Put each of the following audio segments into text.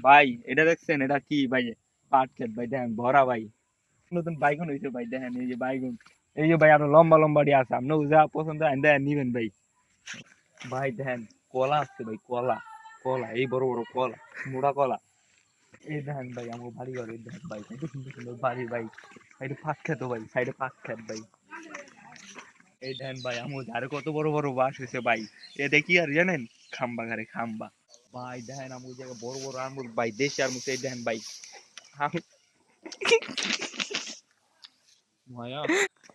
ভাই এটা দেখছেন? এটা কি ভাই? পাট ক্ষেত ভাই, দেখেন ভরা ভাই। নতুন বাইগুন হয়েছে ভাই, দেখেন এই যে বাইগুন। এই যে ভাই আরো লম্বা লম্বা দিয়ে আছে, আপনার যা পছন্দ হয় দেখেন নিবেন ভাই। ভাই দেখেন কলা আছে ভাই, কলা। কলা এই বড় বড় কলা, মোড়া কলা। এই দেখেন ভাই আমার বাড়ি ঘর, এই দেখেন ভাই কত সুন্দর সুন্দর বাড়ি ভাই। সাইডে পাট ক্ষেত ভাই, সাইডে পাট ক্ষেত ভাই। এই দেখেন ভাই আমার ধারে কত বড় বড় বাস হয়েছে ভাই। এ দেখি আর জানেন, খাম্বা ঘরে খাম্বা। ভাই দেখেন আমার জায়গায় বড় বড় আঙ্গুর ভাই, দেশি আর মুছে। এই দেখেন ভাই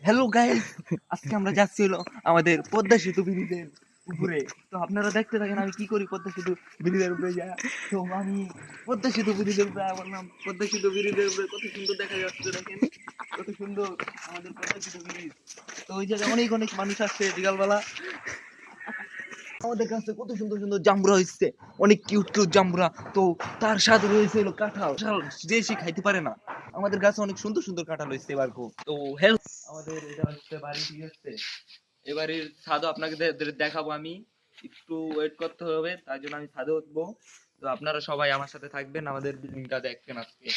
হ্যালো গাইস, আজকে আমরা যাচ্ছি হলো আমাদের পদ্মা সেতু ব্রিজের উপরে। তো আপনারা দেখতে থাকেন আমি কি করি পদ্মা সেতু ব্রিজের উপরে যা। তো আমি পদ্মা সেতু ব্রিজের উপরে বললাম, পদ্মা সেতু ব্রিজের উপরে কত সুন্দর দেখা যাচ্ছে দেখেন, কত সুন্দর আমাদের পদ্মা সেতু ব্রিজ। তো ওই জায়গায় অনেক অনেক মানুষ আসছে বিকালবেলা। আমাদের কাছে কত সুন্দর সুন্দর জাম্বুরা হয়েছে, অনেক কিউট কিউট জাম্বুরা। তো তার সাথে রয়েছে হলো কাঁঠাল, কাঁঠাল যে সে খাইতে পারে না। আমাদের কাছে অনেক সুন্দর সুন্দর কাঁঠাল হয়েছে এবার খুব। তো হেল্প আমাদের এটা হচ্ছে বাড়ি, ঠিক আছে? এবারের ছাদও আপনাকে দেখাবো আমি। একটু ওয়েট করতে হবে, তার জন্য আমি ছাদে উঠবো। তো আপনারা সবাই আমার সাথে থাকবেন, আমাদের বিল্ডিংটা দেখবেন আজকে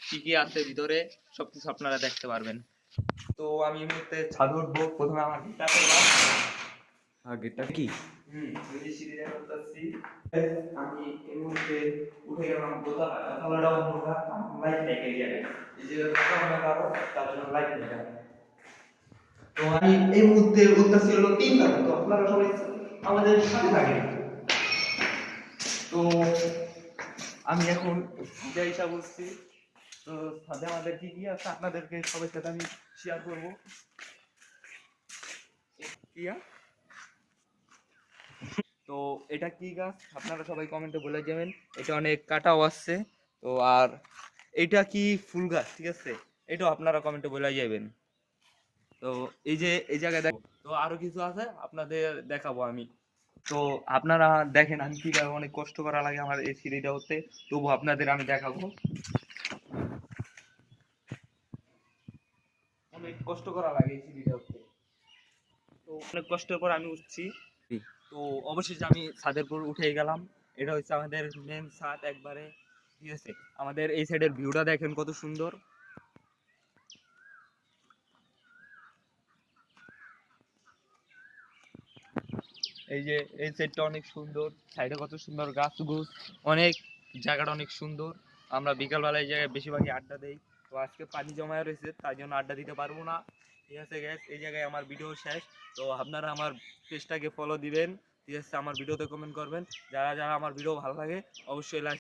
কি কি আছে ভিতরে, সবকিছু আপনারা দেখতে পারবেন। তো আমি এই মুহূর্তে ছাদে উঠবো, প্রথমে আমার গেটটা করলাম। আর গেটটা কি? ওই যে সিঁড়ি দিয়ে উঠতেছি। আমি এই মুহূর্তে উঠে গেলাম দোতলা। দোতলাটা অন্ধকার, লাইট নেই এই জায়গায়। এই যে দোতলা কারো, তার জন্য লাইট নেই। তো আমি এই মুহূর্তে উঠতেছি হলো তিনতলা। তো আপনারা সবাই আমাদের সাথে থাকেন। তো আমি এখন যে হিসাব বলছি, তো সাথে আমাদের কি কি আছে আপনাদেরকে সবার সাথে আমি শেয়ার করবো। কিয়া তো এটা কি গাছ আপনারা সবাই কমেন্টে বলে যাবেন। এটা অনেক কাটাও আসছে। তো আর এটা কি ফুল গাছ, ঠিক আছে? এটাও আপনারা কমেন্টে বলে যাবেন। তো এই যে এই জায়গায় দেখো, তো আরো কিছু আছে আপনাদের দেখাবো আমি। তো আপনারা দেখেন আমি কিভাবে অনেক কষ্ট করা লাগে আমার এই সিঁড়িটা হতে, তবু আপনাদের আমি দেখাবো। অনেক কষ্ট করা লাগে এই সিঁড়িটা উঠতে। তো অনেক কষ্টের পর আমি উঠছি। তো অবশেষে আমি ছাদের উপর উঠে গেলাম। এটা হচ্ছে আমাদের মেন ছাদ একবারে, ঠিক আছে? আমাদের এই সাইডের ভিউটা দেখেন কত সুন্দর। এই যে এই সাইডটা অনেক সুন্দর, সাইডে কত সুন্দর গাছ গুছ, অনেক জায়গাটা অনেক সুন্দর। আমরা বিকালবেলা এই জায়গায় বেশিরভাগই আড্ডা দেই। তো আজকে পানি জমায়ে রয়েছে, তাই জন্য আড্ডা দিতে পারবো না। ঠিক আছে গ্যাস, এই জায়গায় আমার ভিডিও শেষ। তো আপনারা আমার পেজটাকে ফলো দিবেন, ঠিক আছে? আমার ভিডিওতে কমেন্ট করবেন। যারা যারা আমার ভিডিও ভালো লাগে অবশ্যই লাইক